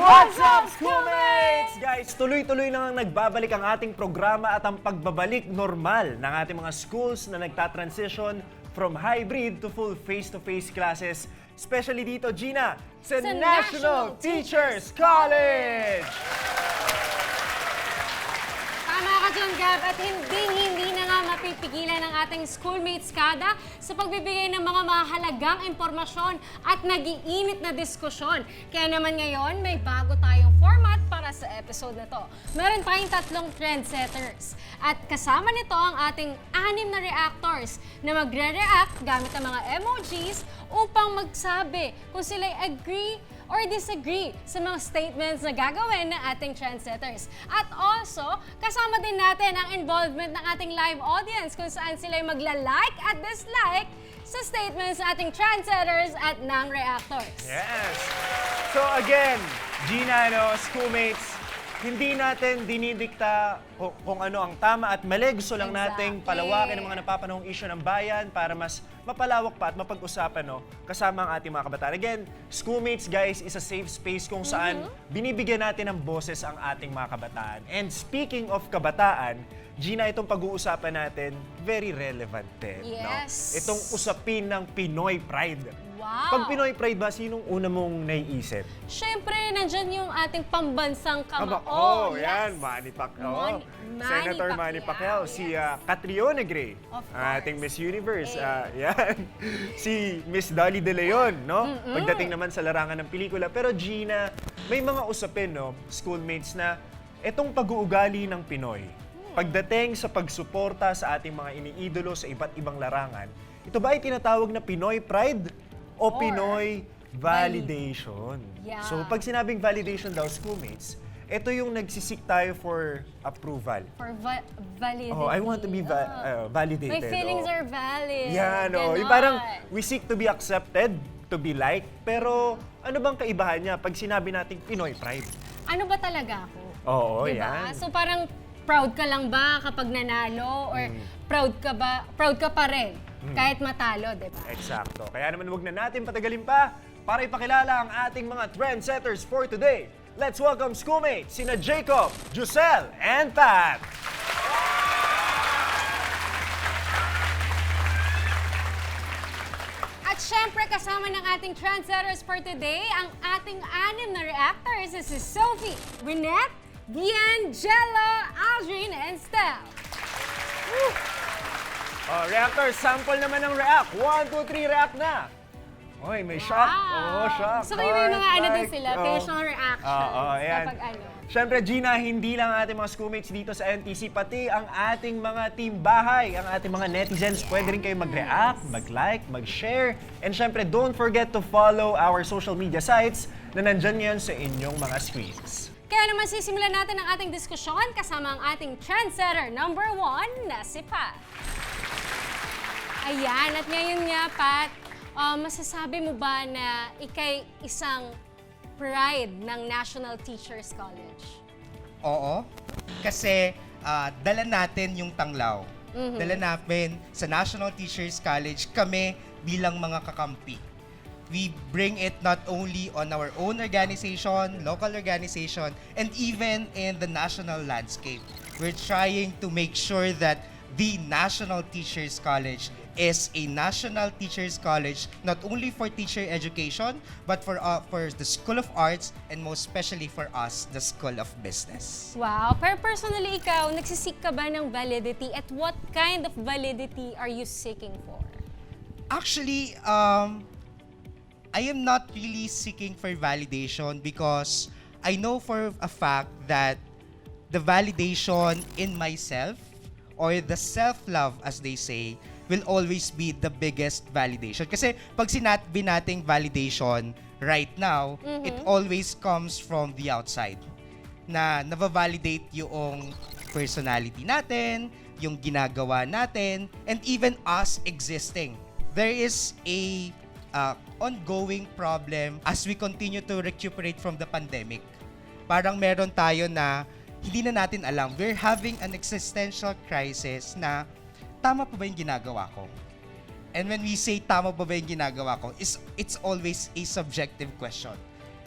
What's up, Schoolmates? Guys, tuloy-tuloy na ang nagbabalik ang ating programa at ang pagbabalik normal ng ating mga schools na nagtatransition from hybrid to full face-to-face classes. Especially dito, Gina, sa National Teachers College! Tama ka dyan, Gab, at hindi na nga mapipigilan ng ating schoolmates kada sa pagbibigay ng mga mahalagang impormasyon at nag-iinit na diskusyon. Kaya naman ngayon, may bago tayong format para sa episode na to. Meron tayong 3 trendsetters at kasama nito ang ating 6 na reactors na magre-react gamit ang mga emojis upang magsabi kung sila'y agree or disagree sa mga statements na gagawin ng ating trendsetters. At also, kasama din natin ang involvement ng ating live audience kung saan sila'y magla-like at dislike sa statements ng ating trendsetters at ng reactors. Yes! So again, Gina, schoolmates, hindi natin dinidikta kung ano ang tama at mali. Gusto lang nating palawakin ang mga napapanahong issue ng bayan para mas mapalawak pa at mapag-usapan kasama ang ating mga kabataan. Again, Schoolmates, guys, is a safe space kung saan binibigyan natin ng boses ang ating mga kabataan. And speaking of kabataan, Gina, itong pag-uusapan natin, very relevant din. Yes. No? Itong usapin ng Pinoy Pride. Wow! Pag Pinoy Pride ba, sinong una mong naiisip? Siyempre, nandyan yung ating pambansang kamao. Oh, yes. yan, Manny Pacquiao. Senator Manny Pacquiao. Si Catriona Gray, ating Miss Universe. Yan. Si Miss Dolly De Leon, no? Pagdating naman sa larangan ng pelikula. Pero Gina, may mga usapin, schoolmates, na itong pag-uugali ng Pinoy, pagdating sa pagsuporta sa ating mga iniidolo sa iba't ibang larangan, ito ba ay tinatawag na Pinoy Pride o Pinoy Validation? Yeah. So pag sinabing validation daw, schoolmates, ito yung nagsisik tayo for approval. For validity. Oh, I want to be validated. My feelings are valid. Yan, yung parang we seek to be accepted, to be liked, pero ano bang kaibahan niya pag sinabi nating Pinoy Pride? Ano ba talaga ako? Oo, diba? yan. So parang proud ka lang ba kapag nanalo or proud ka pa rin kahit matalo, diba? Eksakto. Kaya naman huwag na natin patagalin pa para ipakilala ang ating mga trendsetters for today. Let's welcome schoolmates, sina Jacob, Jusel, and Pat. At syempre, kasama ng ating trendsetters for today, ang ating 6 na reactors is si Sophie, Renette, D'Angelo, Aldrin, and Steph. Reactor, sample naman ng react. 1, 2, 3, react na. Oy, may shock. Oh, shock. So kayo may mga ano din sila, facial reactions ayan. kapag ano. Siyempre, Gina, hindi lang ating mga schoolmates dito sa NTC, pati ang ating mga team bahay, ang ating mga netizens. Pwede rin kayo mag-react, mag-like, mag-share. And siyempre, don't forget to follow our social media sites na nandyan ngayon sa inyong mga screens. Kaya naman sisimulan natin ang ating diskusyon kasama ang ating trendsetter number 1 na si Pat. Ayan, at ngayon nga, Pat, masasabi mo ba na ikay isang pride ng National Teachers College? Oo, kasi dala natin yung tanglaw. Dala natin sa National Teachers College kami bilang mga kakampi. We bring it not only on our own organization, local organization, and even in the national landscape. We're trying to make sure that the National Teachers College is a national teachers college not only for teacher education but for the School of Arts and most especially for us, the School of Business. Wow, pero personally ikaw, nagsisik ka ba ng validity at what kind of validity are you seeking for? Actually, I am not really seeking for validation because I know for a fact that the validation in myself or the self-love, as they say, will always be the biggest validation. Kasi pag sinabi nating validation right now, it always comes from the outside. Na nava-validate yung personality natin, yung ginagawa natin, and even us existing. There is a ongoing problem as we continue to recuperate from the pandemic. Parang meron tayo na hindi na natin alam. We're having an existential crisis na tama pa ba yung ginagawa ko? And when we say tama pa ba yung ginagawa ko, it's always a subjective question.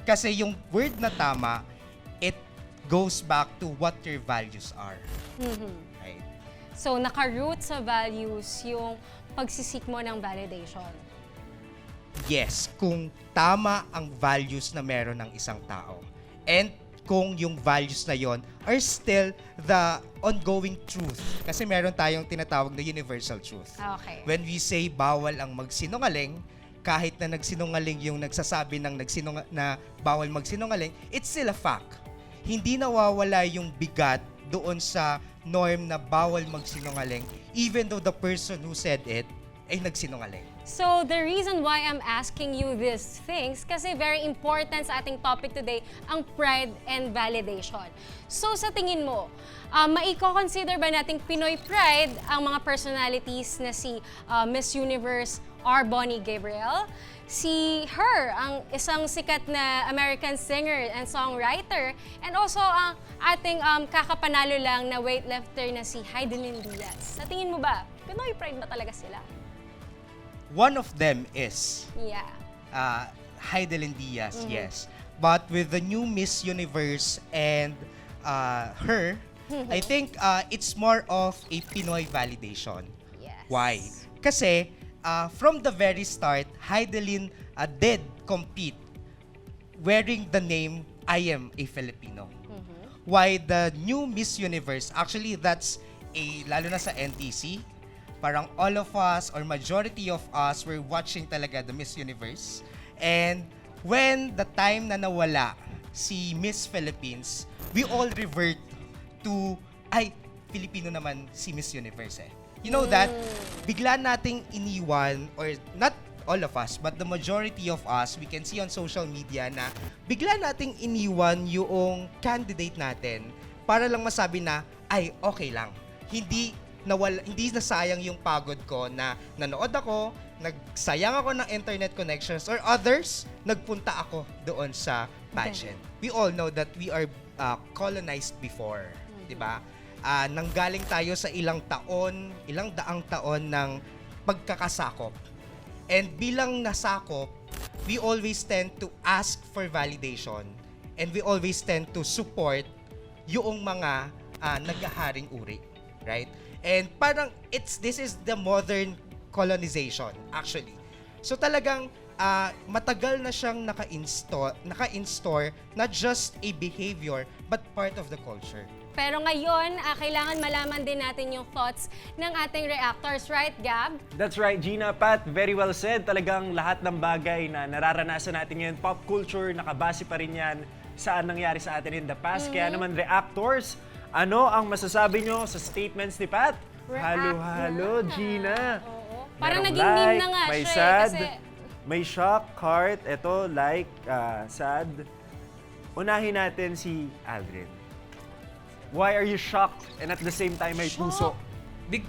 Kasi yung word na tama, it goes back to what your values are. Right? So, naka-root sa values yung pagsisik mo ng validation. Yes, kung tama ang values na meron ng isang tao. And kung yung values na yon are still the ongoing truth. Kasi meron tayong tinatawag na universal truth. Okay. When we say bawal ang magsinungaling, kahit na nagsinungaling yung nagsasabi na bawal magsinungaling, it's still a fact. Hindi nawawala yung bigat doon sa norm na bawal magsinungaling even though the person who said it ay nagsinungaling. So, the reason why I'm asking you these things, kasi very important sa ating topic today, ang pride and validation. So, sa tingin mo, maiko-consider ba nating Pinoy pride ang mga personalities na si Miss Universe R. Bonnie Gabriel, si Her, ang isang sikat na American singer and songwriter, and also ang ating kakapanalo lang na weightlifter na si Heidelin Diaz. Sa tingin mo ba, Pinoy pride ba talaga sila? One of them is Yeah. Heidelin Diaz, yes. But with the new Miss Universe and her, I think it's more of a Pinoy validation. Yes. Why? Kasi from the very start, Heidelin did compete wearing the name I Am a Filipino. Why the new Miss Universe, actually that's lalo na sa NTC, parang all of us or majority of us were watching talaga the Miss Universe. And when the time na nawala si Miss Philippines, we all revert to, ay, Filipino naman si Miss Universe eh. You know that? Bigla nating iniwan, or not all of us, but the majority of us, we can see on social media na bigla nating iniwan yung candidate natin para lang masabi na, ay, okay lang. Hindi nasayang yung pagod ko na nanood ako, nagsayang ako ng internet connections, or others, nagpunta ako doon sa pageant. We all know that we are colonized before, di ba? Nanggaling tayo sa ilang daang taon ng pagkakasakop. And bilang nasakop, we always tend to ask for validation, and we always tend to support yung mga naghaharing uri, right? And parang this is the modern colonization actually. So talagang matagal na siyang naka-install not just a behavior but part of the culture. Pero ngayon, kailangan malaman din natin yung thoughts ng ating reactors, right, Gab? That's right, Gina. Pat, very well said. Talagang lahat ng bagay na nararanasan natin ngayon, pop culture, nakabase pa rin yan saan nangyari sa atin in the past. Kaya naman, reactors, ano ang masasabi nyo sa statements ni Pat? Halo-halo, Gina. Oo. Parang Merong naging meme na nga may siya sad, kasi... may shock, heart, eto, like, sad. Unahin natin si Aldrin. Why are you shocked and at the same time may puso?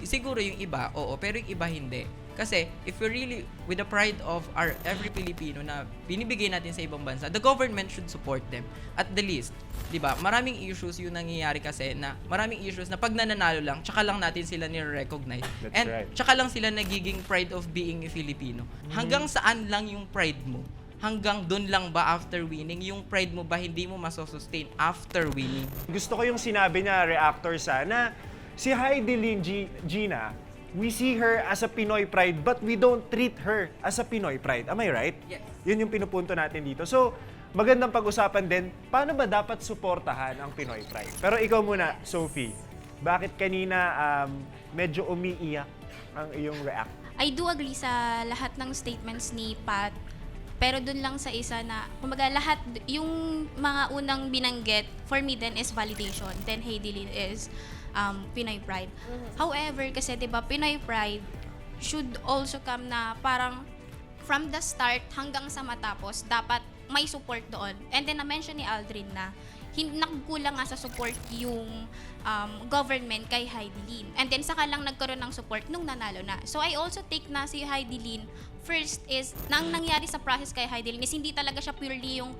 Siguro yung iba, oo, pero yung iba hindi. Kasi if we're really with the pride of our every Filipino na binibigay natin sa ibang bansa, the government should support them at the least. 'Di ba? Maraming issues yung nangyayari kasi na maraming issues na pag nananalo lang, tsaka lang natin sila ni-recognize. That's And right. tsaka lang sila nagiging pride of being a Filipino. Hanggang saan lang yung pride mo? Hanggang doon lang ba after winning? Yung pride mo ba hindi mo masosustain after winning? Gusto ko yung sinabi niya, reactor sana, si Heidelin Gina, we see her as a Pinoy pride but we don't treat her as a Pinoy pride. Am I right? Yes. Yun yung pinupunto natin dito. So, magandang pag-usapan din, paano ba dapat suportahan ang Pinoy pride? Pero ikaw muna, Sophie, bakit kanina medyo umiiyak ang iyong react? I do agree sa lahat ng statements ni Pat. Pero dun lang sa isa na, kumbaga lahat, yung mga unang binanggit, for me then is validation. Then Heidelin is Pinoy pride. However, kasi 'di ba Pinoy pride should also come na parang from the start hanggang sa matapos, dapat may support doon. And then na-mention ni Aldrin na nagkulang nga sa support yung government kay Heidelin. And then saka lang nagkaroon ng support nung nanalo na. So I also take na si Heidelin, first is, nang nangyari sa process kay Heidelin is hindi talaga siya purely yung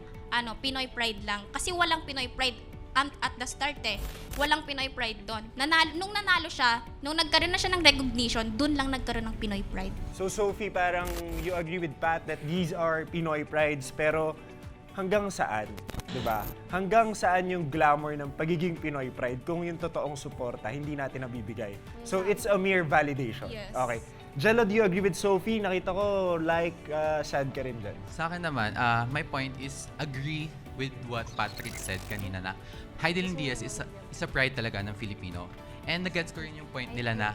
Pinoy pride lang. Kasi walang Pinoy pride at the start eh. Walang Pinoy pride doon. Nung nanalo siya, nung nagkaroon na siya ng recognition, doon lang nagkaroon ng Pinoy pride. So Sophie, parang you agree with Pat that these are Pinoy prides, pero hanggang saan, 'di ba? Hanggang saan yung glamour ng pagiging Pinoy pride kung yung totoong suporta hindi natin nabibigay. So it's a mere validation. Yes. Okay. Jello, do you agree with Sophie? Nakita ko sad ka rin dyan. Sa akin naman, my point is agree with what Patrick said kanina na Heidelin Diaz is a pride talaga ng Filipino. And nag-gets ko rin yung point nila na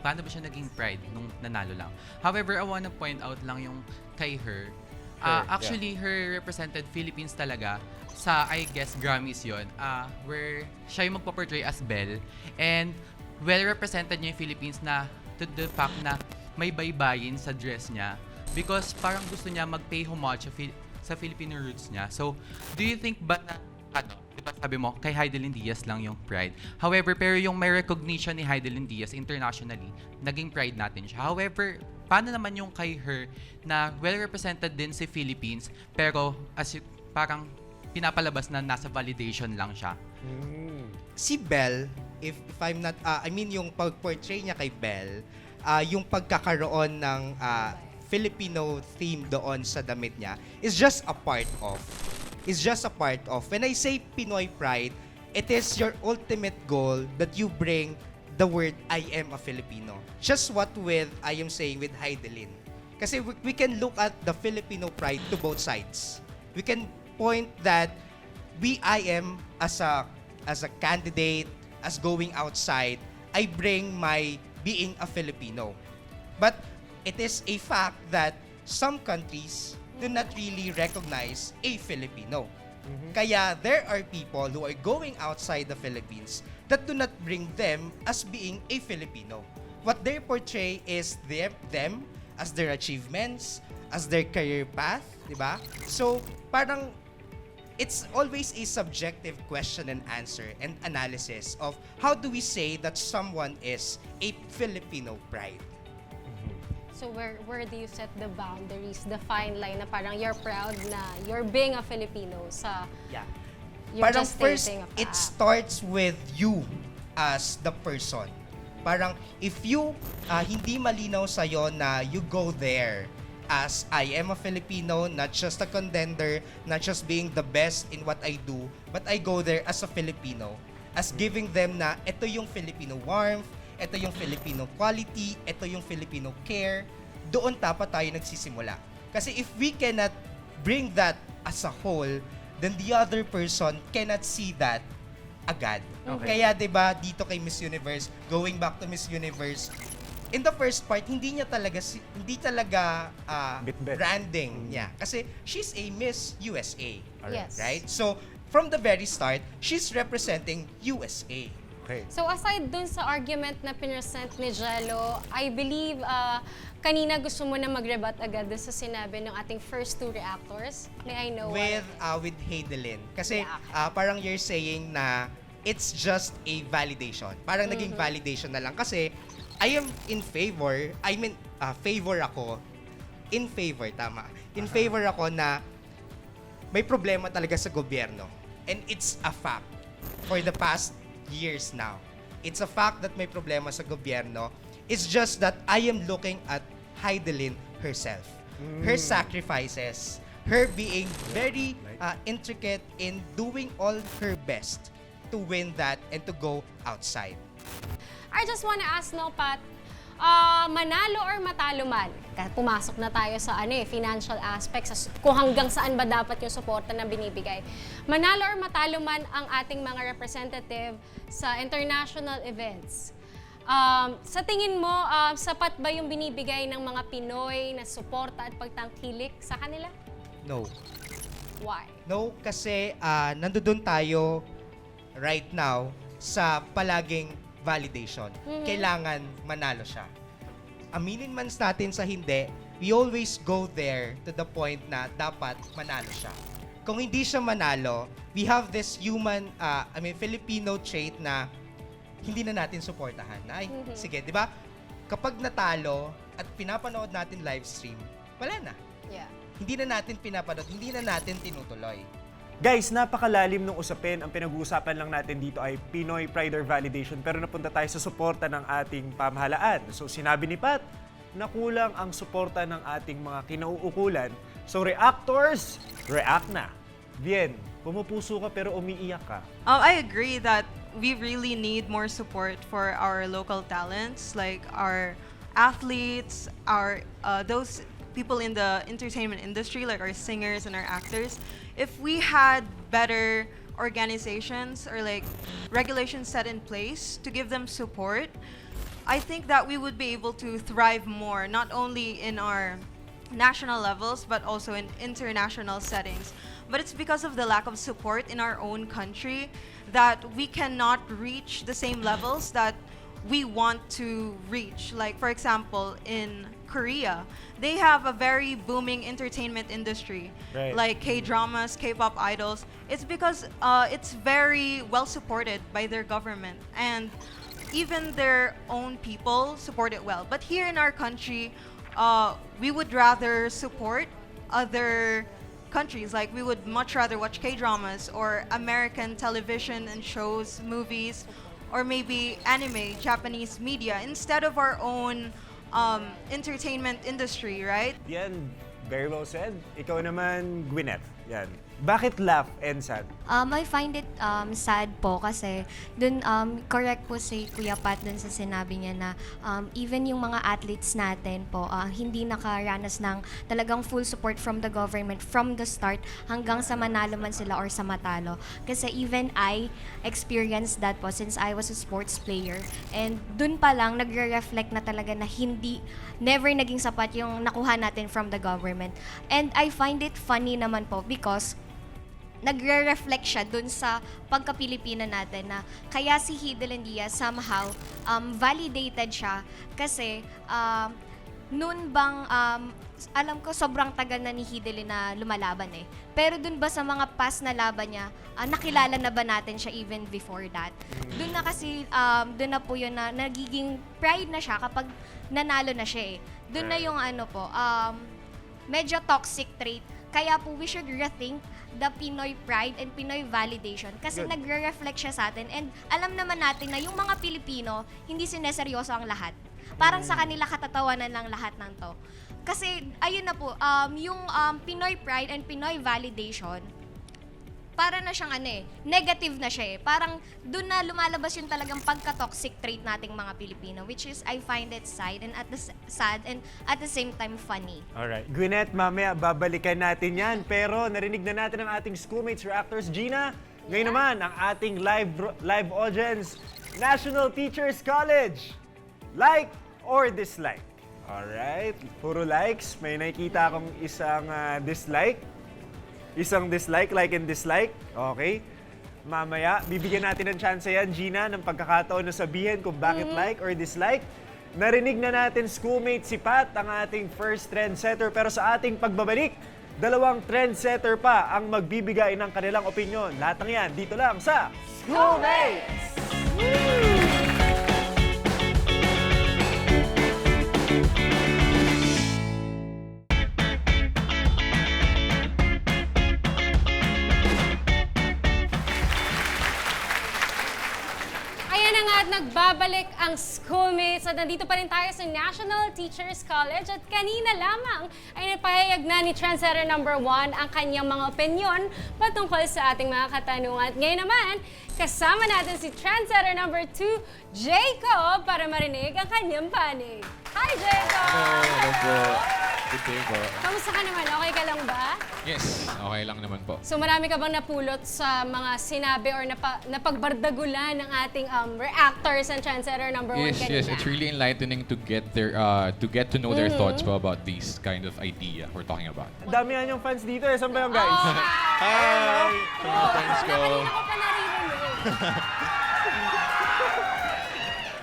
paano ba siya naging pride nung nanalo lang. However, I wanna point out lang yung kay her. Actually, her represented Philippines talaga sa, I guess, Grammys yon, where siya yung magpaportray as Belle. And well-represented niya yung Philippines na to the fact na may baybayin sa dress niya because parang gusto niya mag-pay homage sa Filipino roots niya. So, do you think ba na, di ba sabi mo, kay Heidelin Diaz lang yung pride? However, pero yung may recognition ni Heidelin Diaz internationally, naging pride natin siya. However, paano naman yung kay her na well-represented din si Philippines pero parang pinapalabas na nasa validation lang siya? Si Belle, if I'm not, yung pag-portray niya kay Belle, yung pagkakaroon ng Filipino theme doon sa damit niya is just a part of. Is just a part of. When I say Pinoy pride, it is your ultimate goal that you bring the word I am a Filipino. Just what I am saying with Heidelin. Kasi we can look at the Filipino pride to both sides. We can point that I am as a candidate, as going outside, I bring my being a Filipino. But it is a fact that some countries do not really recognize a Filipino. Kaya there are people who are going outside the Philippines that do not bring them as being a Filipino. What they portray is them as their achievements, as their career path, di ba? So, parang it's always a subjective question and answer and analysis of how do we say that someone is a Filipino pride. So where do you set the boundaries, the fine line na parang you're proud na you're being a Filipino sa you're Parang just first, stating a it fact. starts with you as the person. Parang if you hindi malinaw sa'yo na you go there as I am a Filipino, not just a contender, not just being the best in what I do, but I go there as a Filipino, as giving them na ito yung Filipino warmth, ito yung Filipino quality, ito yung Filipino care, doon dapat tayo nagsisimula. Kasi if we cannot bring that as a whole, then the other person cannot see that agad. Okay. Kaya 'di ba dito kay Miss Universe, going back to Miss Universe, in the first part hindi talaga Bit-bit. branding niya kasi she's a Miss USA. Yes. Right? So from the very start, she's representing USA. Okay. So aside dun sa argument na pinresent ni Jello, I believe kanina gusto mo na mag-rebut agad dun sa sinabi ng ating first two reactors. May I know With Heidelin. Kasi Yeah. parang you're saying na it's just a validation. Parang naging validation na lang. Kasi I am in favor, favor ako. In favor, tama. In favor ako na may problema talaga sa gobyerno. And it's a fact for the past years now. It's a fact that may problema sa gobyerno. It's just that I am looking at Heidelin herself. Her sacrifices, her being very intricate in doing all her best to win that and to go outside. I just wanna ask no, Pat, manalo or matalo man? Pumasok na tayo sa financial aspects, kung hanggang saan ba dapat yung suporta na binibigay. Manalo or matalo man ang ating mga representative sa international events. Sa tingin mo, sapat ba yung binibigay ng mga Pinoy na suporta at pagtangkilik sa kanila? No. Why? No, kasi nandoon tayo right now sa palaging validation. Kailangan manalo siya. Aminin man natin sa hindi, we always go there to the point na dapat manalo siya. Kung hindi siya manalo, we have this Filipino trait na hindi na natin suportahan. Ay, sige, di ba? Kapag natalo at pinapanood natin live stream, wala na. Yeah. Hindi na natin pinapanood, hindi na natin tinutuloy. Guys, napakalalim ng usapin. Ang pinag-uusapan lang natin dito ay Pinoy Pride or Validation, pero napunta tayo sa suporta ng ating pamahalaan. So sinabi ni Pat na kulang ang suporta ng ating mga kinauukulan So reactors, react na. Bien, pumupuso ka pero umiiyak ka. I agree that we really need more support for our local talents, like our athletes, our those people in the entertainment industry, like our singers and our actors. If we had better organizations or like regulations set in place to give them support, I think that we would be able to thrive more, not only in our national levels, but also in international settings. But it's because of the lack of support in our own country that we cannot reach the same levels that we want to reach. Like, for example, in Korea, they have a very booming entertainment industry, Right. like K-dramas, K-pop idols. It's because it's very well supported by their government, and even their own people support it well. But here in our country, we would rather support other countries. Like, we would much rather watch K-dramas or American television and shows, movies, or maybe anime, Japanese media, instead of our own entertainment industry, right? Yan, very well said. Ikaw naman, Gwyneth. Yan. Bakit laugh and sad? I find it sad po kasi dun correct po si Kuya Pat dun sa sinabi niya na even yung mga athletes natin po hindi nakaranas ng talagang full support from the government from the start hanggang sa manalo man sila or sa matalo. Kasi even I experienced that po since I was a sports player, and dun pa lang nagre-reflect na talaga na never naging sapat yung nakuha natin from the government. And I find it funny naman po because nagre-reflect siya dun sa pagka-Pilipina natin na kaya si Hidilyn Diaz somehow validated siya kasi noon bang alam ko sobrang tagal na ni Hidilyn na lumalaban eh. Pero dun ba sa mga past na laban niya, nakilala na ba natin siya even before that? Dun na kasi, dun na po yun na nagiging pride na siya kapag nanalo na siya eh. Dun na yung ano po, medyo toxic trait. Kaya po we should rethink the Pinoy pride and Pinoy validation kasi Good. nagre-reflect siya sa atin, and alam naman natin na yung mga Pilipino hindi sineseryoso ang lahat. Parang sa kanila katatawanan lang lahat ng to. Kasi ayun na po, yung Pinoy pride and Pinoy validation, para na siyang negative na siya eh. Parang doon na lumalabas yung talagang pagka-toxic trait nating mga Pilipino, which is I find it sad and at the same time funny. Alright. Gwyneth, mamaya babalikan natin yan. Pero narinig na natin ang ating schoolmates reactors. Gina, ngayon naman ang ating live audience, National Teachers College. Like or dislike? Alright. Puro likes. May nakikita akong isang dislike. Isang dislike, like and dislike. Okay. Mamaya, bibigyan natin ng chance yan, Gina, ng pagkakataon na sabihin kung bakit like or dislike. Narinig na natin, schoolmate, si Pat, ang ating first trendsetter. Pero sa ating pagbabalik, dalawang trendsetter pa ang magbibigay ng kanilang opinion. Lahat ng yan, dito lang sa Schoolmates! At nagbabalik ang Schoolmates at nandito pa rin tayo sa National Teachers College at kanina lamang ay napahayag na ni Trendsetter number 1 ang kanyang mga opinyon patungkol sa ating mga katanungan. At ngayon naman, kasama natin si Trendsetter number 2, Jacob, para marinig ang kanyang panig. Hi, Jacob! Hello po. Good day po. Kamusta ka naman? Okay ka lang ba? Yes, okay lang naman po. So marami ka bang napulot sa mga sinabi or napagbardagulan ng ating reactors and Trendsetter number 1 Yes, kanina? yes, it's really enlightening to get to know their thoughts po about this kind of idea we're talking about. Dami yan yung fans dito eh. Saan ba yung guys? Oh, Hi! Sa mga friends ko. Kanina ko pa naririnig.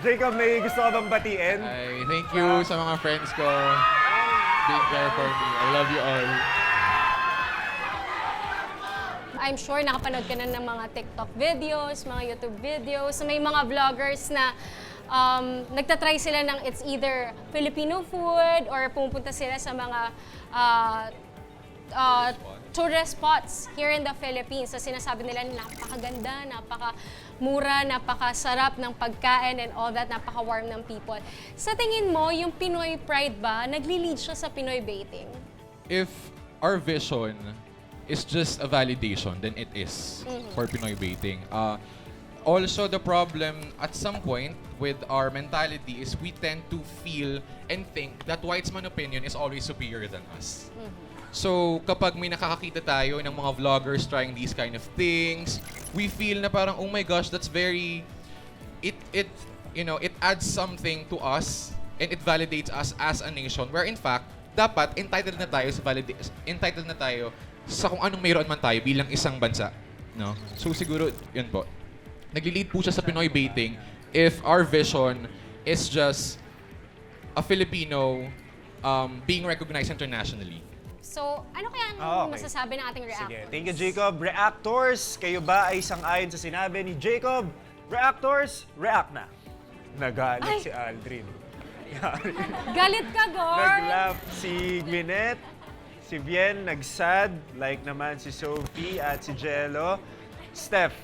Jacob, may gusto ka bang batiin? Hi, thank you sa mga friends ko. Being there for me. I love you all. I'm sure nakapanood ka na ng mga TikTok videos, mga YouTube videos. So, may mga vloggers na nagtatry sila ng it's either Filipino food or pumunta sila sa mga tourist spots here in the Philippines. So, sinasabi nila napakaganda, napakamura, napakasarap ng pagkain and all that, napaka-warm ng people. Sa tingin mo, yung Pinoy pride ba, nagli-lead siya sa Pinoy baiting? If our vision is just a validation, then it is for Pinoy baiting. Also, the problem at some point with our mentality is we tend to feel and think that whites man opinion is always superior than us. So, kapag may nakakakita tayo ng mga vloggers trying these kind of things, we feel na parang, oh my gosh, that's very, it adds something to us and it validates us as a nation where in fact, dapat entitled na tayo sa kung anong mayroon man tayo bilang isang bansa. No? So, siguro, yun po. Nagli-lead po siya sa Pinoy baiting if our vision is just a Filipino being recognized internationally. So, ano kaya ang Okay. masasabi ng ating reactors? Sige, thank you, Jacob. Reactors, kayo ba ay sang-ayon sa sinabi ni Jacob? Reactors, react na. Nagalit si Aldrin. Galit ka, Gord! Nag-laugh si Gwyneth, si Bien, nag-sad, like naman si Sophie at si Jello. Steph,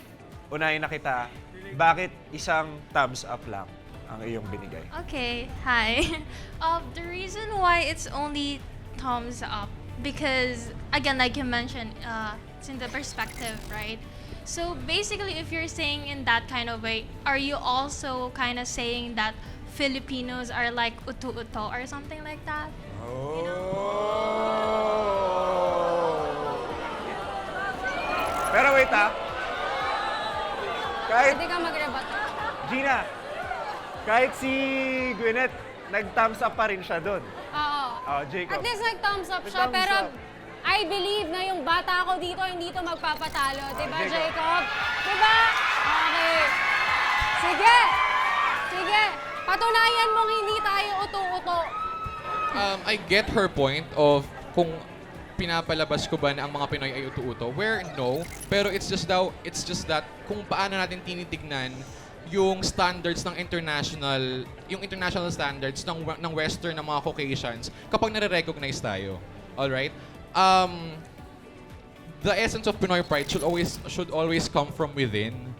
unahin na kita. Bakit isang thumbs up lang ang iyong binigay? Okay, hi. The reason why it's only thumbs up because again, like you mentioned, it's in the perspective, right? So basically, if you're saying in that kind of way, are you also kind of saying that Filipinos are like utu-uto or something like that? Pero wait kahit Pwede ka mag-rebut. Gina, kahit si Gwyneth, nag-thumbs up pa rin siya doon. Oo. Jacob. At least nag-thumbs up siya, Nag-thumbs pero up. I believe na yung bata ko dito hindi to magpapatalo. Diba, Jacob. Jacob? Diba? Okay. Sige. Sige. Patunayan mong hindi tayo uto-uto. I get her point of kung pinapalabas ko ba na ang mga Pinoy ay utu-uto. Where no, pero it's just that kung paano natin tinitignan yung standards ng yung international standards ng Western ng mga Caucasians kapag nare-recognize tayo. All right? The essence of Pinoy pride should always come from within.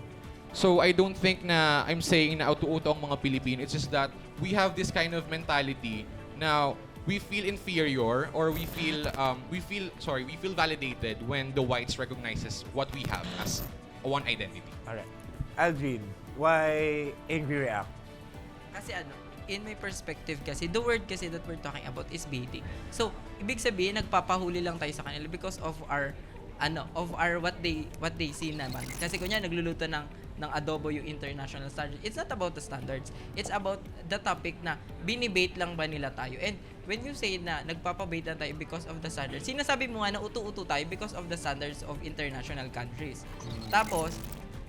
So I don't think na I'm saying na utu-uto ang mga Pilipino. It's just that we have this kind of mentality. Now, we feel inferior or we feel validated when the whites recognizes what we have as one identity. Alright. Aldrin, why angry react? Kasi in my perspective kasi, the word kasi that we're talking about is baiting. So, ibig sabihin, nagpapahuli lang tayo sa kanila because of our what they see naman. Kasi kunya nagluluto ng adobo yung international standards. It's not about the standards. It's about the topic na binibait lang ba nila tayo. And when you say na nagpapabait lang tayo because of the standards, sinasabi mo nga na utu-utu tayo because of the standards of international countries. Tapos,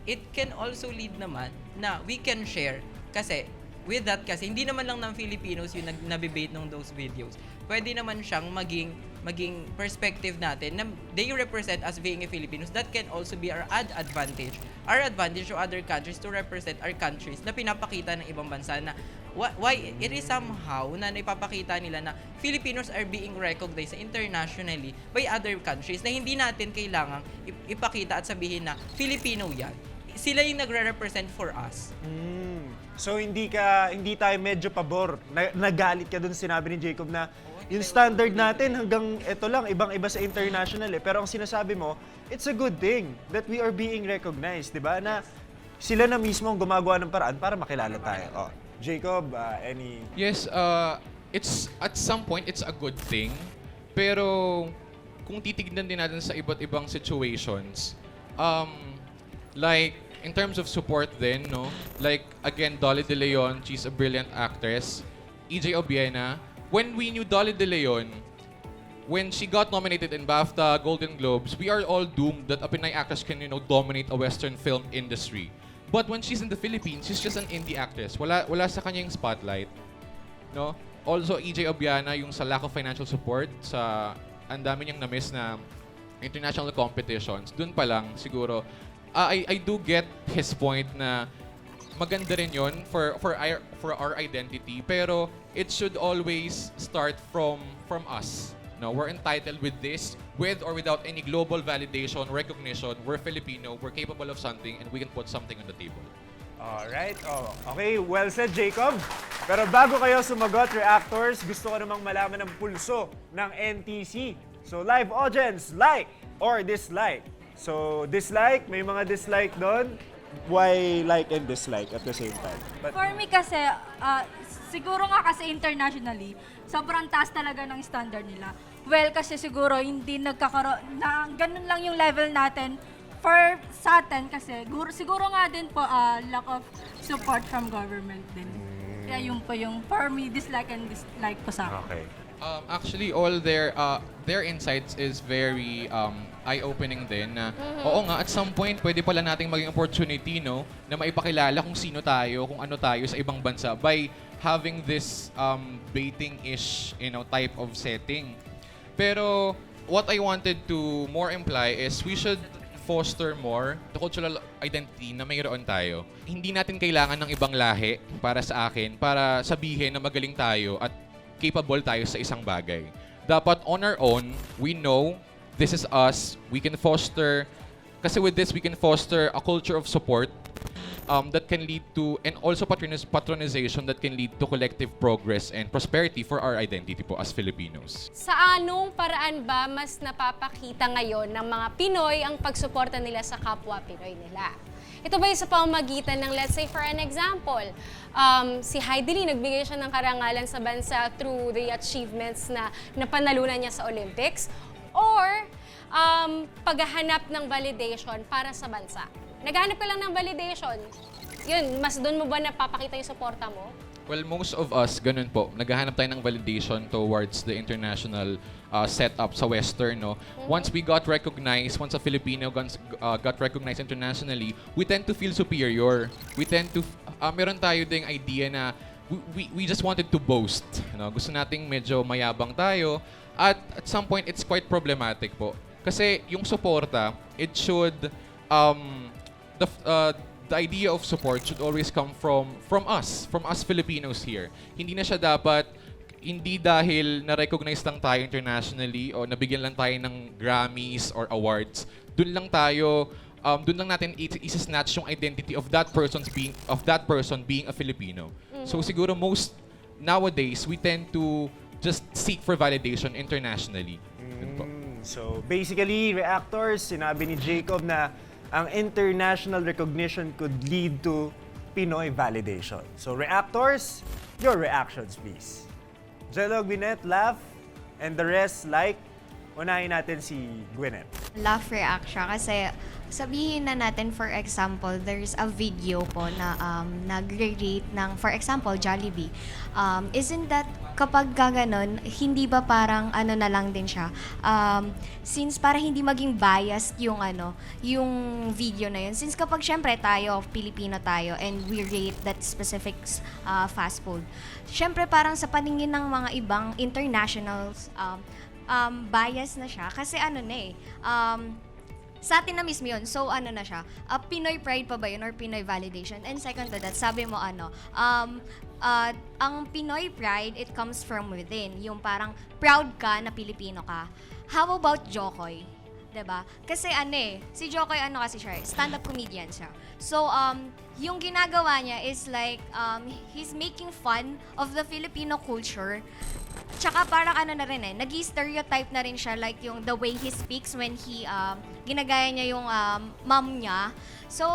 it can also lead naman na we can share kasi with that kasi hindi naman lang ng Filipinos yung nabibait ng those videos. Pwede naman siyang maging perspective natin na they represent us being a Filipinos. That can also be our advantage. Our advantage to other countries to represent our countries na pinapakita ng ibang bansa na why it is somehow na naipapakita nila na Filipinos are being recognized internationally by other countries na hindi natin kailangang ipakita at sabihin na Filipino yan. Sila yung nagre-represent for us. So hindi tayo medyo pabor. Nagalit ka dun sinabi ni Jacob na yung standard natin hanggang ito lang, ibang-iba sa international eh. Pero ang sinasabi mo, it's a good thing that we are being recognized, di ba? Na sila na mismo ang gumagawa ng paraan para makilala tayo. Oh, Jacob, any... Yes, it's at some point it's a good thing. Pero kung titignan din natin sa iba't ibang situations, like in terms of support din, no? Like again, Dolly De Leon, she's a brilliant actress. EJ Obiena, when we knew Dolly De Leon, when she got nominated in BAFTA, Golden Globes, we are all doomed that a Pinay actress can, dominate a Western film industry. But when she's in the Philippines, she's just an indie actress. Wala sa kanya yung spotlight. No? Also, EJ Obiana, yung sa lack of financial support, sa ang dami niyang na-miss na international competitions, dun pa lang siguro, I do get his point na maganda rin yun for our identity, pero it should always start from us. No, we're entitled with this, with or without any global validation, recognition. We're Filipino, we're capable of something, and we can put something on the table. Alright. Oh, okay, well said, Jacob. Pero bago kayo sumagot, reactors, gusto ko namang malaman ang pulso ng NTC So live audience, like or dislike? So dislike, may mga dislike doon. Why like and dislike at the same time? But For me kasi, siguro nga kasi internationally, sobrang taas talaga ng standard nila. Well, kasi siguro hindi nagkakaroon, na ganun lang yung level natin for sa atin kasi siguro nga din po lack of support from government din. Kaya yun po yung for me dislike and dislike po sa akin. okay. Actually, all their insights is very eye-opening din na oo nga, at some point, pwede pala nating maging opportunity, no, na maipakilala kung sino tayo, kung ano tayo sa ibang bansa by having this baiting-ish, type of setting. Pero what I wanted to more imply is we should foster more the cultural identity na mayroon tayo. Hindi natin kailangan ng ibang lahi para sa akin, para sabihin na magaling tayo at capable tayo sa isang bagay. Dapat on our own, we know this is us. We can foster, kasi with this, we can foster a culture of support that can lead to, and also patronization that can lead to collective progress and prosperity for our identity po as Filipinos. Sa anong paraan ba mas napapakita ngayon ng mga Pinoy ang pagsuporta nila sa kapwa Pinoy nila? Ito ba yung sa pamamagitan ng, let's say for an example, si Heidi Lee, nagbigay siya ng karangalan sa bansa through the achievements na napanalunan niya sa Olympics, or paghahanap ng validation para sa bansa? Naghahanap ka lang ng validation, yun, mas doon mo ba napapakita yung suporta mo? Well, most of us, ganun po. Naghahanap tayo ng validation towards the international setup sa Western, no? Once we got recognized, once a Filipino got recognized internationally, we tend to feel superior. We tend to, meron tayo ding idea na we just wanted to boast. Gusto nating medyo mayabang tayo. At some point, it's quite problematic po. Kasi yung suporta, it should, the idea of support should always come from us Filipinos here. Hindi na siya dapat, hindi dahil na-recognize lang tayo internationally o nabigyan lang tayo ng Grammys or awards, dun lang natin isa-snatch yung identity of that person being a Filipino. So siguro nowadays, we tend to just seek for validation internationally. Yun po. So basically, reactors, sinabi ni Jacob na ang international recognition could lead to Pinoy validation. So reactors, your reactions please. Jello, Gwyneth, laugh, and the rest like. Unahin natin si Gwyneth. Laugh react siya kasi sabihin na natin, for example, there's a video po na nagre-rate ng, for example, Jollibee. Isn't that, kapag gaganon, hindi ba parang ano na lang din siya? Since para hindi maging biased yung yung video na yun. Since kapag syempre tayo, Pilipino tayo, and we rate that specific fast food, syempre parang sa paningin ng mga ibang internationals, bias na siya kasi sa atin na mismo yun. So na siya, Pinoy pride pa ba yun or Pinoy validation? And second to that, sabi mo ang Pinoy pride, it comes from within. Yung parang proud ka na Pilipino ka. How about Jokoy? 'Di ba? Kasi si Jokoy kasi siya, stand-up comedian siya. So yung ginagawa niya is like he's making fun of the Filipino culture. Tsaka parang na rin nag-stereotype na rin siya, like yung the way he speaks when he ginagaya niya yung mom niya. So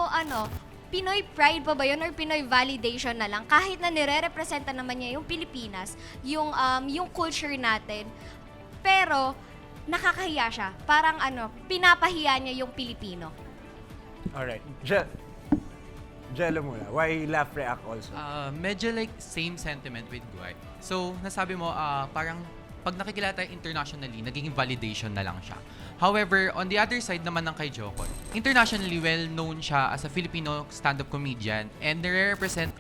Pinoy pride pa ba yun or Pinoy validation na lang? Kahit na nire-representa naman niya yung Pilipinas, yung culture natin. Pero nakakahiya siya. Parang pinapahiya niya yung Pilipino. Alright. Jello muna. Why laugh react also? Medyo like same sentiment with Guy. So, nasabi mo, parang pag nakikilala tayo internationally, naging validation na lang siya. However, on the other side naman ng kay Jokoy, internationally well-known siya as a Filipino stand-up comedian and nare-represent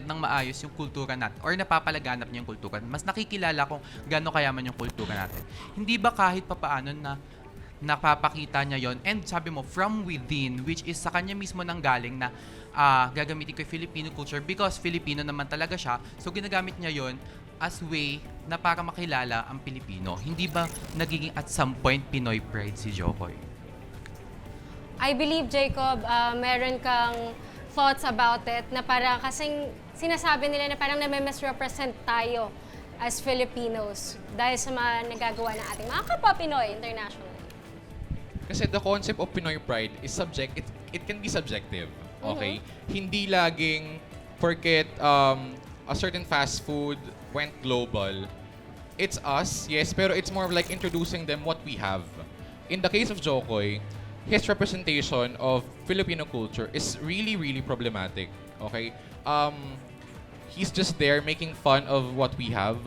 ng maayos yung kultura natin or napapalaganap niya yung kultura. Mas nakikilala kung gaano kayaman yung kultura natin. Hindi ba kahit papaano na napapakita niya yon, and sabi mo from within, which is sa kanya mismo nang galing na gagamitin ko yung Filipino culture because Filipino naman talaga siya, so ginagamit niya yon as way na para makilala ang Pilipino. Hindi ba nagiging at some point Pinoy pride si Jokoy? I believe, Jacob, meron kang thoughts about it na parang kasing sinasabi nila na parang nami-misrepresent tayo as Filipinos dahil sa mga nagagawa ng ating mga kapwa Pinoy internationally? Kasi the concept of Pinoy pride is it can be subjective. Okay? Hindi laging porket a certain fast food went global. It's us, yes, pero it's more of like introducing them what we have. In the case of Jokoy, his representation of Filipino culture is really, really problematic. Okay? He's just there making fun of what we have.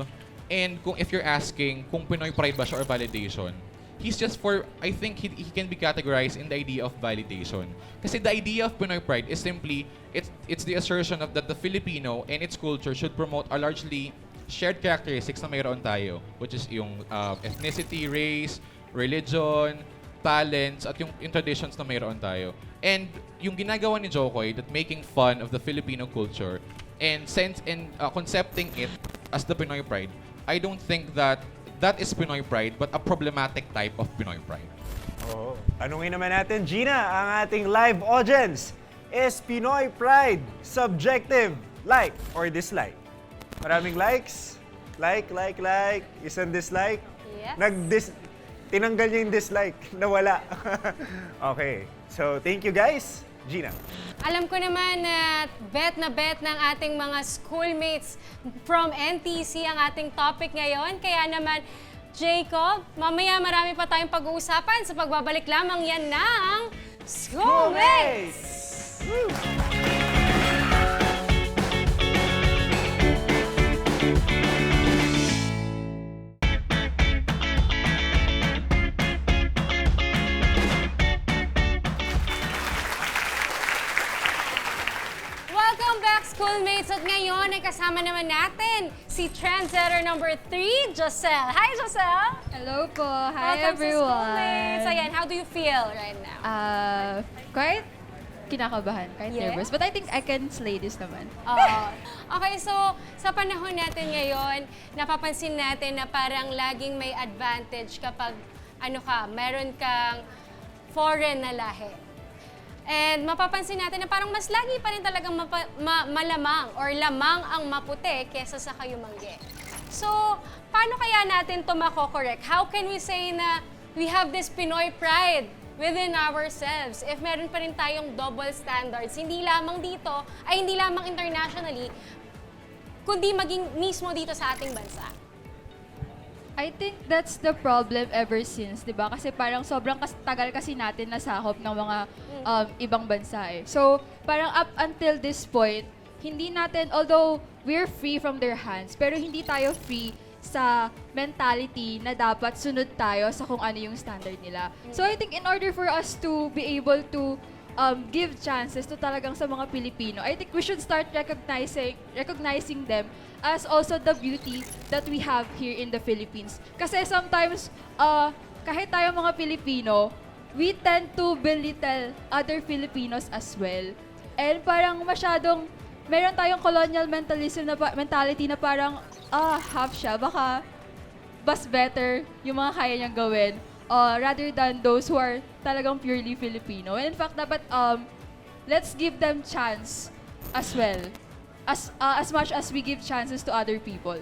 And if you're asking kung Pinoy pride ba siya or validation, he's just I think he can be categorized in the idea of validation. Kasi the idea of Pinoy pride is simply, it's the assertion of that the Filipino and its culture should promote a largely shared characteristics na mayroon tayo, which is yung ethnicity, race, religion, talents, at yung traditions na mayroon tayo. And yung ginagawa ni Jokoy, that making fun of the Filipino culture and concepting it as the Pinoy pride, I don't think that is Pinoy pride, but a problematic type of Pinoy pride. Oo. Tanungin naman natin, Gina, ang ating live audience. Is Pinoy pride subjective? Like or dislike? Maraming likes? Like. Isang dislike? Yes. Tinanggal niya yung dislike. Nawala. Okay. So, thank you guys. Gina. Alam ko naman na bet ng ating mga schoolmates from NTC ang ating topic ngayon. Kaya naman, Jacob, mamaya marami pa tayong pag-uusapan sa pagbabalik lamang yan ng Schoolmates! Welcome back, Schoolmates! At ngayon ay kasama naman natin si trendsetter number 3, Joselle. Hi, Joselle! Hello po. Hi, Welcome everyone. sa Schoolmates. Ayan, how do you feel right now? Quite kinakabahan, quite Yeah? nervous. But I think I can slay this naman. Okay, so sa panahon natin ngayon, napapansin natin na parang laging may advantage kapag meron kang foreign na lahi. And mapapansin natin na parang mas lagi pa rin talagang malamang or lamang ang maputi kesa sa kayumangge. So, paano kaya natin ito mako-correct? How can we say na we have this Pinoy pride within ourselves if meron pa rin tayong double standards, hindi lamang dito, ay hindi lamang internationally, kundi maging mismo dito sa ating bansa? I think that's the problem ever since, di ba? Kasi parang sobrang tagal kasi natin nasakop ng mga ibang bansa eh. So, parang up until this point, hindi natin, although we're free from their hands, pero hindi tayo free sa mentality na dapat sunod tayo sa kung ano yung standard nila. So I think in order for us to be able to give chances to talagang sa mga Pilipino, I think we should start recognizing them as also the beauty that we have here in the Philippines. Kasi sometimes, kahit tayo mga Pilipino, we tend to belittle other Filipinos as well. And parang meron tayong colonial mentality na parang, half siya, baka mas better yung mga kaya niyang gawin rather than those who are talagang purely Filipino. And in fact, dapat let's give them chance as well. As much as we give chances to other people.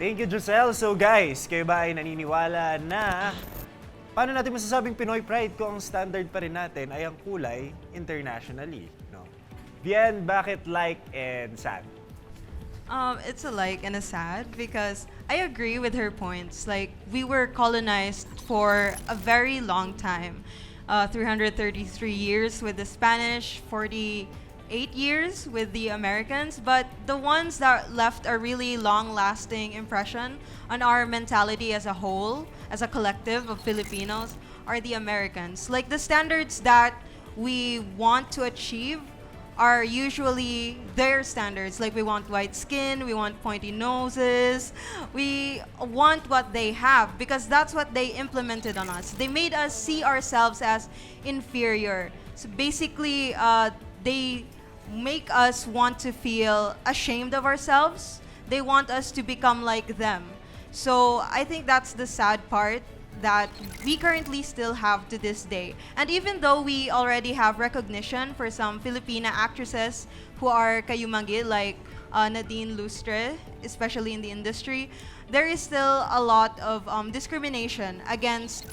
Thank you, Joselle. So guys, kayo ba ay naniniwala na paano natin masasabing Pinoy pride kung ang standard pa rin natin ay ang kulay internationally? No? Bien, bakit like and sad? It's a like and a sad because I agree with her points. Like, we were colonized for a very long time. 333 years with the Spanish, 48 years with the Americans. But the ones that left a really long-lasting impression on our mentality as a whole, as a collective of Filipinos, are the Americans. Like, the standards that we want to achieve are usually their standards. Like, we want white skin, we want pointy noses, we want what they have because that's what they implemented on us. They made us see ourselves as inferior. So basically, they make us want to feel ashamed of ourselves. They want us to become like them. So I think that's the sad part that we currently still have to this day. And even though we already have recognition for some Filipina actresses who are kayumanggi, like Nadine Lustre, especially in the industry, there is still a lot of discrimination against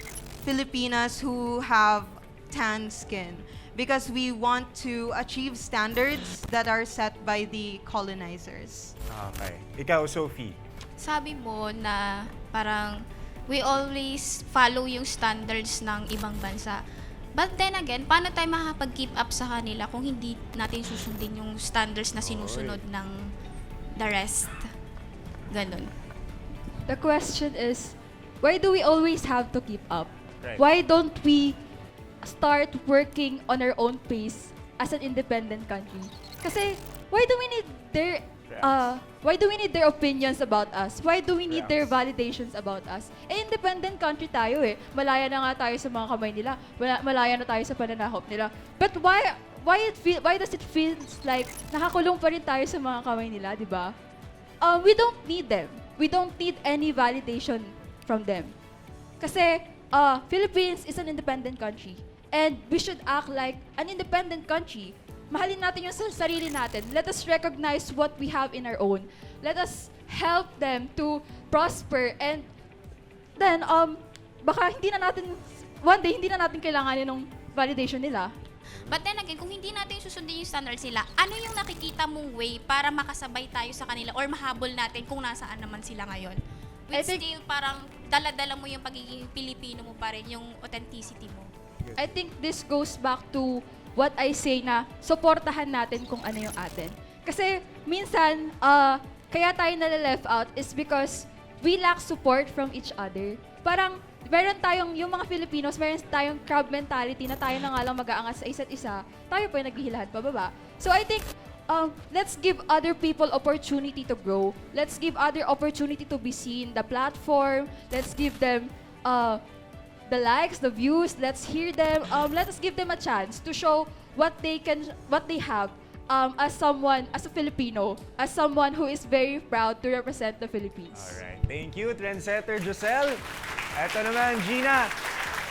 Filipinas who have tan skin because we want to achieve standards that are set by the colonizers. Okay. Ikaw, Sophie. Sabi mo na parang we always follow yung standards ng ibang bansa. But then again, paano tayo makakapag-keep up sa kanila kung hindi natin susundin yung standards na sinusunod ng the rest? Ganon. The question is, why do we always have to keep up? Right. Why don't we start working on our own pace as an independent country? Kasi why do we need their opinions about us? Why do we need their validations about us? Eh, independent country tayo eh. Malaya na nga tayo sa mga kamay nila. Malaya na tayo sa pananahop nila. But why does it feel like nakakulong pa rin tayo sa mga kamay nila, di ba? We don't need them. We don't need any validation from them. Kasi Philippines is an independent country. And we should act like an independent country. Mahalin natin yung sarili natin. Let us recognize what we have in our own. Let us help them to prosper. And then, baka one day, hindi na natin kailanganin ng validation nila. But then again, kung hindi natin susundin yung standards nila, ano yung nakikita mong way para makasabay tayo sa kanila or mahabol natin kung nasaan naman sila ngayon? With still parang dala-dala mo yung pagiging Pilipino mo pa rin, yung authenticity mo. I think this goes back to what I say na suportahan natin kung ano yung atin. Kasi minsan, kaya tayo nale-left out is because we lack support from each other. Parang meron tayong, yung mga Filipinos, meron tayong crab mentality na tayo na nga lang mag-aangat sa isa't isa, tayo pa yung naghihilahan pababa. So I think, let's give other people opportunity to grow. Let's give other opportunity to be seen, the platform. Let's give them the likes, the views. Let's hear them. Let us give them a chance to show what they have as a Filipino, as someone who is very proud to represent the Philippines. Alright. Thank you, Trendsetter Josel. Eto naman, Gina.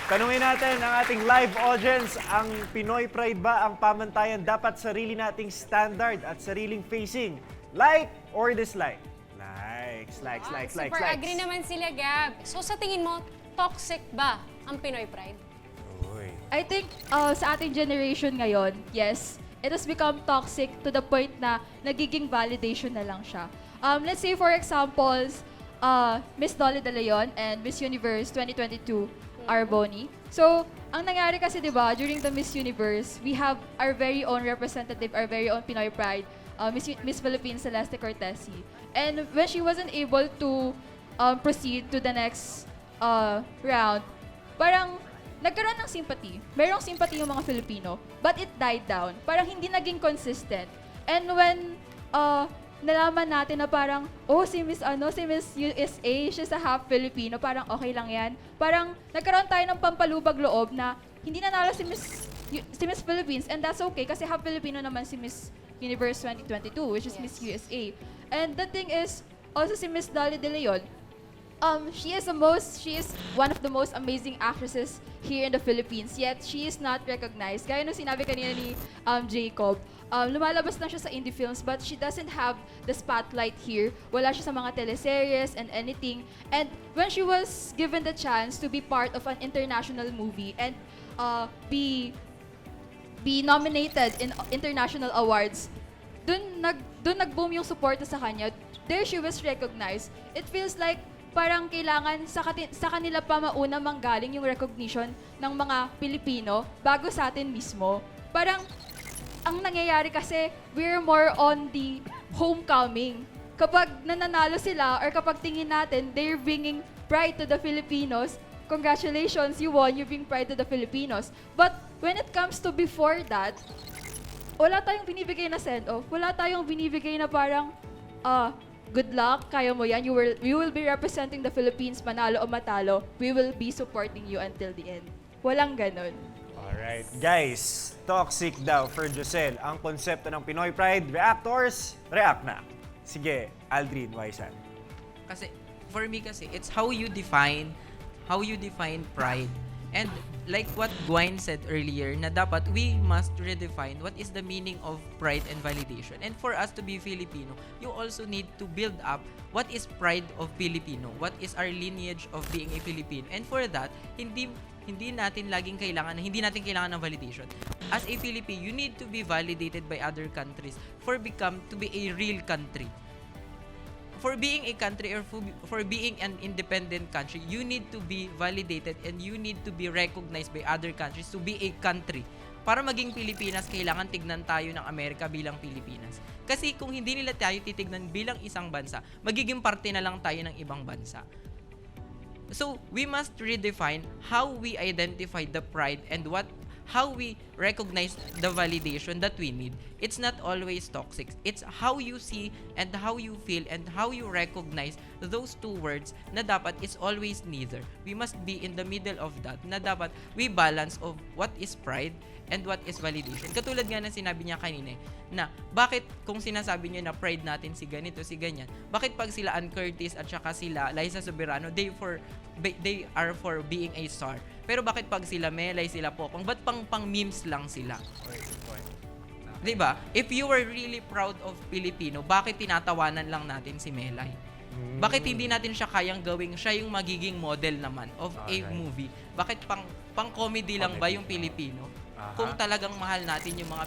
Tanungin natin ang ating live audience, ang Pinoy Pride ba ang pamantayan dapat sarili nating standard at sariling facing? Like or dislike? Likes. Super agree naman sila, Gab. So sa tingin mo, toxic ba ang Pinoy Pride? I think sa ating generation ngayon, yes, it has become toxic to the point na nagiging validation na lang siya. Let's say for examples, Miss Dolly De Leon and Miss Universe 2022 Arboni. So, ang nangyari kasi 'di ba, during the Miss Universe, we have our very own representative, our very own Pinoy Pride, Miss Philippines Celeste Cortesi. And when she wasn't able to proceed to the next round, parang nagkaroon ng sympathy. Merong sympathy yung mga Filipino, but it died down. Parang hindi naging consistent. And when nalaman natin na parang, si Miss USA, she's a half Filipino, parang okay lang yan. Parang nagkaroon tayo ng pampalubag loob na hindi nanalo si Miss Philippines, and that's okay kasi half Filipino naman si Miss Universe 2022, which is Miss USA. And the thing is, also si Miss Dolly De Leon, she is one of the most amazing actresses here in the Philippines, yet she is not recognized. Gaya nung sinabi kanina ni Jacob, lumalabas lang siya sa indie films, but she doesn't have the spotlight here. Wala siya sa mga teleseries and anything. And when she was given the chance to be part of an international movie and be nominated in international awards, dun nag-boom yung suporta sa kanya. There she was recognized. It feels like parang kailangan sa kanila pa mauna manggaling yung recognition ng mga Pilipino bago sa atin mismo. Parang ang nangyayari kasi, we're more on the homecoming. Kapag nananalo sila or kapag tingin natin, they're bringing pride to the Filipinos. Congratulations, you won, you bring pride to the Filipinos. But when it comes to before that, wala tayong binibigay na send-off. Wala tayong binibigay na parang, good luck, kaya mo yan. You will be representing the Philippines, manalo o matalo. We will be supporting you until the end. Walang ganon. Alright. Guys, toxic daw for Josel ang konsepto ng Pinoy Pride. Reactors, react na. Sige, Aldrin, Waisan. Kasi, for me kasi, it's how you define how you define pride. And like what Gwen said earlier, na dapat we must redefine what is the meaning of pride and validation. And for us to be Filipino, you also need to build up what is pride of Filipino, what is our lineage of being a Filipino. And for that, hindi natin kailangan ng validation. As a Filipino, you need to be validated by other countries to be a real country. For being a country or for being an independent country, you need to be validated and you need to be recognized by other countries to be a country. Para maging Pilipinas, kailangan tignan tayo ng Amerika bilang Pilipinas. Kasi kung hindi nila tayo titignan bilang isang bansa, magiging parte na lang tayo ng ibang bansa. So, we must redefine how we identify the pride and how we recognize the validation that we need. It's not always toxic. It's how you see and how you feel and how you recognize those two words na dapat is always neither. We must be in the middle of that na dapat we balance of what is pride and what is validation. Katulad nga na sinabi niya kanina na bakit kung sinasabi niyo na pride natin si ganito, si ganyan, bakit pag sila Ann Curtis at saka sila Liza Soberano, they are for being a star. Pero bakit pag sila Melay, sila Pokong, ba't pang memes lang sila? Diba? If you were really proud of Filipino, bakit tinatawanan lang natin si Melay? Bakit hindi natin siya kayang gawing siya yung magiging model naman of a movie? Bakit pang comedy lang ba yung Pilipino? Kung talagang mahal natin yung mga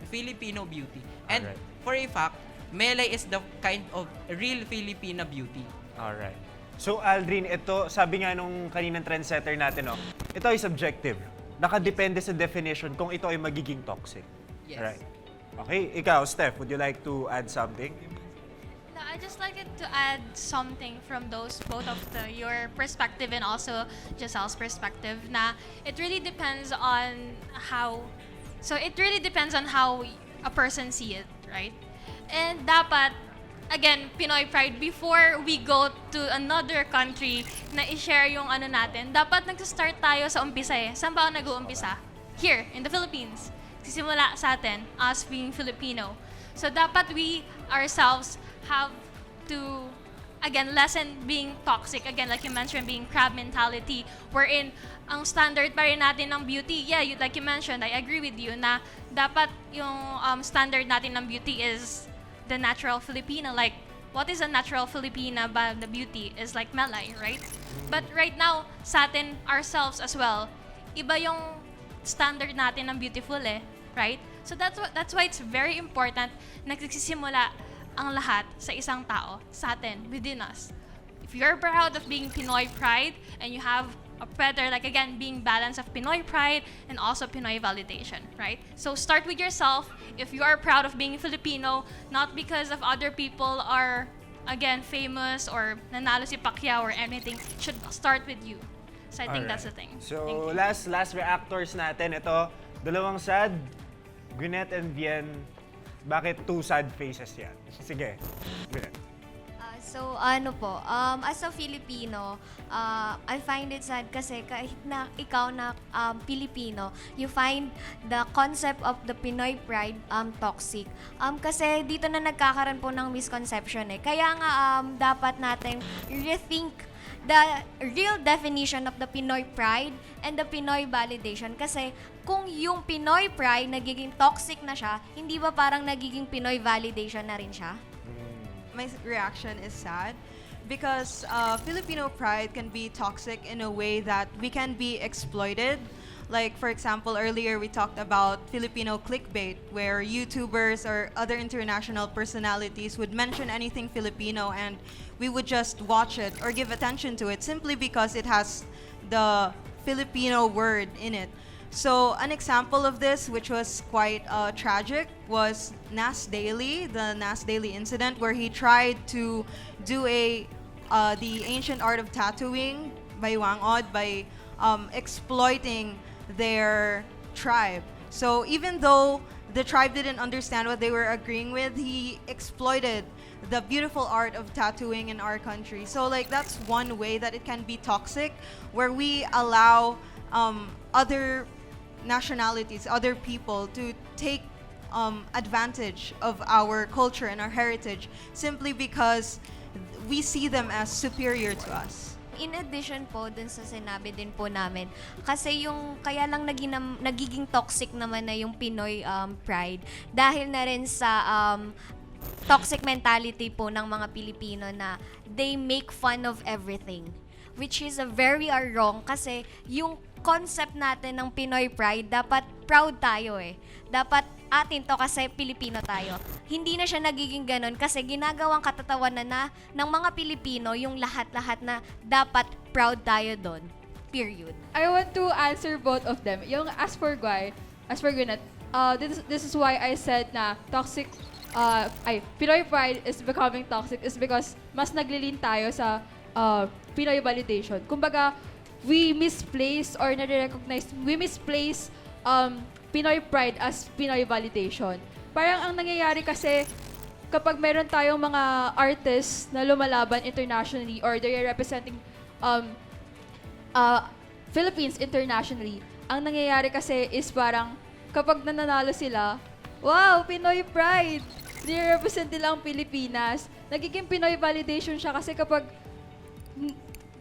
Filipino beauty. And for a fact, Melay is the kind of real Filipina beauty. Alright. So Aldrin, ito, sabi nga nung kaninang trendsetter natin, ito ay subjective. Nakadepende sa definition kung ito ay magiging toxic. Yes. Right. Okay, ikaw, Steph, would you like to add something? No, I just like it to add something from both of your perspective and also Giselle's perspective. Na it really depends on how a person see it, right? And dapat, again, Pinoy pride, before we go to another country na i-share yung ano natin, dapat nag-start tayo sa umpisa eh. Saan ba ako nag-uumpisa? Here, in the Philippines. Sisimula sa atin, us being Filipino. So dapat we ourselves have to, again, lessen being toxic. Again, like you mentioned, being crab mentality, wherein ang standard pa rin natin ng beauty, like you mentioned, I agree with you, na dapat yung standard natin ng beauty is the natural Filipina. Like, what is a natural Filipina ba the beauty is like Melay, right? But right now, sa atin, ourselves as well, iba yung standard natin ng beautiful right? So that's why it's very important na nagsisimula ang lahat sa isang tao, sa atin, within us. If you're proud of being Pinoy pride and you have a better, like again, being balance of Pinoy pride and also Pinoy validation, right? So start with yourself. If you are proud of being Filipino, not because of other people are, again, famous or nanalo si Pacquiao or anything, should start with you. So I think that's the thing. So last reactors natin, ito, dalawang sad, Gwyneth and Vien. Bakit two sad faces yan? Sige, Gwyneth. So, as a Filipino, I find it sad kasi kahit na ikaw na Filipino, you find the concept of the Pinoy pride toxic. Kasi dito na nagkakaroon po ng misconception Kaya nga dapat natin rethink the real definition of the Pinoy pride and the Pinoy validation. Kasi kung yung Pinoy pride nagiging toxic na siya, hindi ba parang nagiging Pinoy validation na rin siya? My reaction is sad because Filipino pride can be toxic in a way that we can be exploited. Like, for example, earlier we talked about Filipino clickbait, where YouTubers or other international personalities would mention anything Filipino and we would just watch it or give attention to it simply because it has the Filipino word in it. So an example of this, which was quite tragic, was Nas Daily, the Nas Daily incident, where he tried to do the ancient art of tattooing by Wangod by exploiting their tribe. So even though the tribe didn't understand what they were agreeing with, he exploited the beautiful art of tattooing in our country. So like that's one way that it can be toxic, where we allow other nationalities, other people to take advantage of our culture and our heritage simply because we see them as superior to us. in addition po dun sa sinabi din po namin, kasi yung kaya lang nagiging toxic naman na yung Pinoy pride dahil na rin sa toxic mentality po ng mga Pilipino na they make fun of everything. Which is a very wrong kasi yung concept natin ng Pinoy pride, dapat proud tayo eh. Dapat atin to kasi Pilipino tayo. Hindi na siya nagiging ganun kasi ginagawang katatawanan na ng mga Pilipino yung lahat-lahat na dapat proud tayo doon. Period. I want to answer both of them. Yung as for Gwyneth, this is why I said na Pinoy pride is becoming toxic is because mas naglilin tayo sa Pinoy validation. Kumbaga, we misplace Pinoy pride as Pinoy validation. Parang ang nangyayari kasi kapag meron tayong mga artists na lumalaban internationally or they're representing Philippines internationally, ang nangyayari kasi is parang kapag nananalo sila, wow, Pinoy pride! Nire-represent nila ang Pilipinas. Nagiging Pinoy validation siya kasi kapag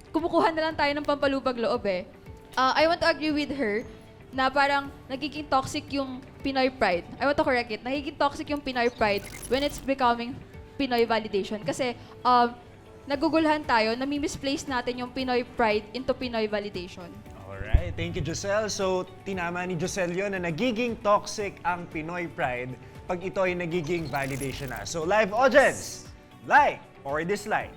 kumukuha na lang tayo ng pampalubag loob eh. I want to agree with her na parang nagiging toxic yung Pinoy pride. I want to correct it. Nagiging toxic yung Pinoy pride when it's becoming Pinoy validation. Kasi nagugulhan tayo, nami-misplace natin yung Pinoy pride into Pinoy validation. Alright, thank you, Joselle. So, tinama ni Joselle yun na nagiging toxic ang Pinoy pride pag ito ay nagiging validation na. So, live audience, like or dislike.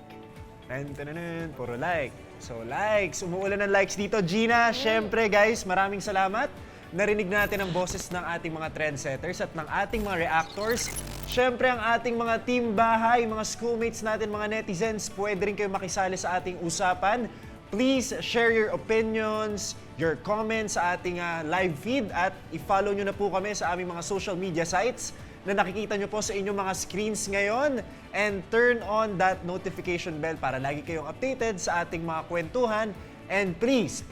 Puro like. So, likes. Umuulan ng likes dito. Gina, syempre guys, maraming salamat. Narinig natin ang boses ng ating mga trendsetters at ng ating mga reactors. Syempre, ang ating mga team bahay, mga schoolmates natin, mga netizens, pwede rin kayo makisali sa ating usapan. Please share your opinions, your comments sa ating live feed at i-follow nyo na po kami sa aming mga social media sites na nakikita nyo po sa inyong mga screens ngayon. And turn on that notification bell para lagi kayong updated sa ating mga kwentuhan. And please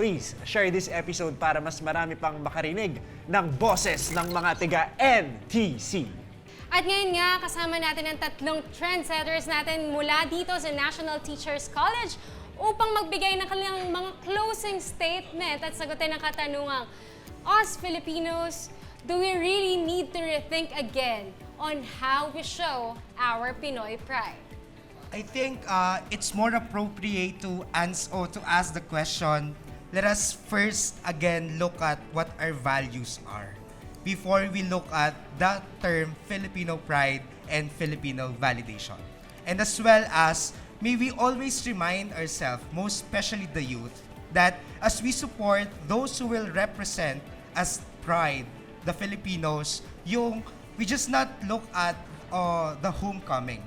share this episode para mas marami pang makarinig ng boses ng mga tiga-NTC. At ngayon nga, kasama natin ang tatlong trendsetters natin mula dito sa National Teachers College upang magbigay ng kanilang mga closing statement at sagutin ang katanungang, us Filipinos, do we really need to rethink again on how we show our Pinoy pride? I think it's more appropriate to ask the question. Let us first again look at what our values are before we look at that term Filipino pride and Filipino validation. And as well as, may we always remind ourselves, most especially the youth, that as we support those who will represent as pride, the Filipinos, we just not look at the homecoming.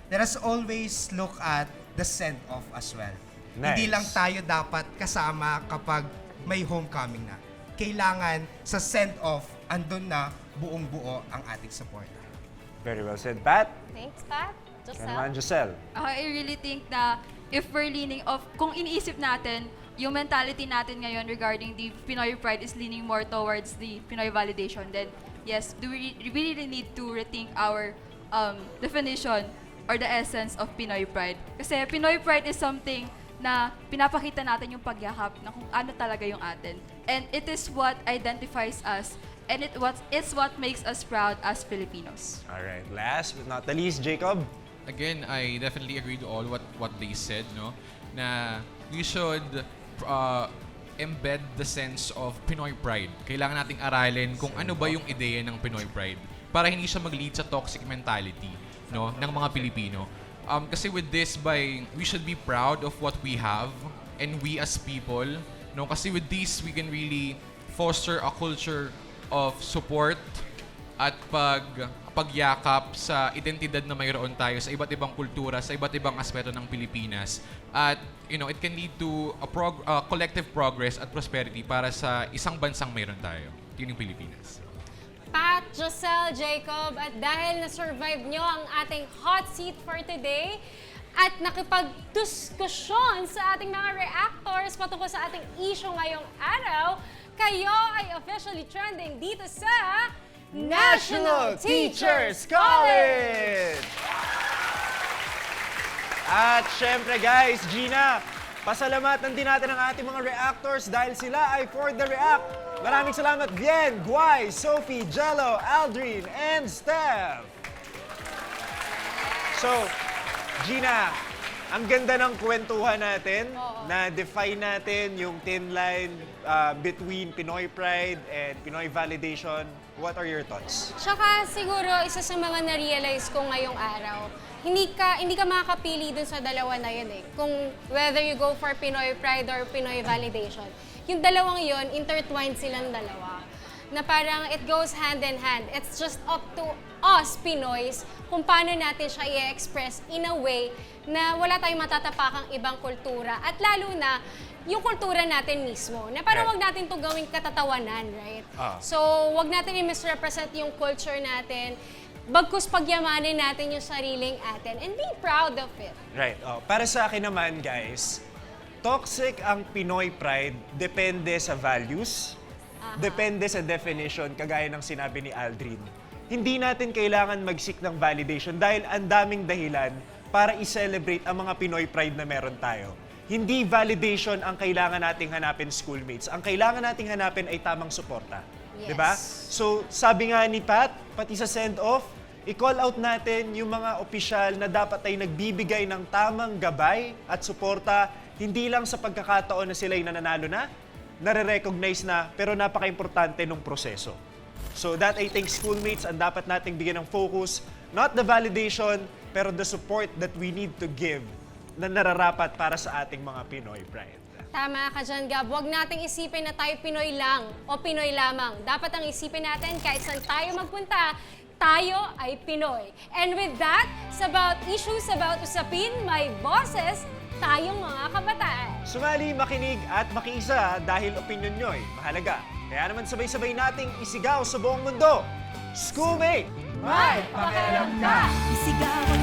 Let us always look at the send-off as well. Nice. Hindi lang tayo dapat kasama kapag may homecoming na. Kailangan sa send-off, andun na buong-buo ang ating support. Very well said, Pat. Thanks, Pat. Ano naman, Joselle? I really think na if we're leaning kung iniisip natin, yung mentality natin ngayon regarding the Pinoy pride is leaning more towards the Pinoy validation, then yes, we really need to rethink our definition or the essence of Pinoy pride. Kasi Pinoy pride is something na pinapakita natin yung pagyakap na kung ano talaga yung atin. And it is what identifies us and it's what makes us proud as Filipinos. Alright, last but not the least, Jacob. Again, I definitely agree to all what they said, no? Na we should embed the sense of Pinoy pride. Kailangan nating aralin kung ano ba yung ideya ng Pinoy pride para hindi siya mag-lead sa toxic mentality, no, ng mga Pilipino. Kasi with this, we should be proud of what we have and we as people, no? Kasi with this, we can really foster a culture of support at pagyakap sa identidad na mayroon tayo sa iba't ibang kultura, sa iba't ibang aspeto ng Pilipinas. At, it can lead to a collective progress at prosperity para sa isang bansang mayroon tayo. Yun yung Pilipinas. Pat, Joselle, Jacob, at dahil na-survive nyo ang ating hot seat for today at nakipag-diskusyon sa ating mga reactors patungkol sa ating issue ngayong araw, kayo ay officially trending dito sa National Teachers College! At syempre guys, Gina, Pasalamatan din natin ang ating mga reactors dahil sila ay for the react. Maraming salamat, Bien, Guay, Sophie, Jello, Aldrin, and Steph. So, Gina, ang ganda ng kwentuhan natin. Na-define natin yung thin line between Pinoy pride and Pinoy validation. What are your thoughts? Tsaka siguro, isa sa mga na-realize ko ngayong araw, hindi ka makakapili dun sa dalawa na yun eh. Kung whether you go for Pinoy pride or Pinoy validation. Yung dalawang yun, intertwined silang dalawa. Na parang it goes hand in hand. It's just up to us, Pinoys, kung paano natin siya i-express in a way na wala tayong matatapakang ibang kultura. At lalo na, yung kultura natin mismo. Na parang wag natin ito gawing katatawanan, right? So, wag natin i-misrepresent yung culture natin. Bagkus pagyamanin natin yung sariling atin and be proud of it. Right. Para sa akin naman, guys, toxic ang Pinoy pride depende sa values, depende sa definition, kagaya ng sinabi ni Aldrin. Hindi natin kailangan mag-seek ng validation dahil ang daming dahilan para i-celebrate ang mga Pinoy pride na meron tayo. Hindi validation ang kailangan nating hanapin, schoolmates. Ang kailangan nating hanapin ay tamang suporta. Yes. Diba? So, sabi nga ni Pat, pati sa send-off, i-call out natin yung mga opisyal na dapat ay nagbibigay ng tamang gabay at suporta, hindi lang sa pagkakataon na sila'y nananalo na, nare-recognize na, pero napaka-importante ng proseso. So that I think, schoolmates, ang dapat nating bigyan ng focus, not the validation, pero the support that we need to give na nararapat para sa ating mga Pinoy pride. Tama ka dyan, Gab. Huwag nating isipin na tayo Pinoy lang o Pinoy lamang. Dapat ang isipin natin kahit saan tayo magpunta, tayo ay Pinoy. And with that, sa about issues, about usapin, my bosses, tayong mga kabataan. Sumali, makinig at makiisa dahil opinion nyo ay mahalaga. Kaya naman sabay-sabay nating isigaw sa buong mundo. Schoolmate! May pakialam ka! Isigawan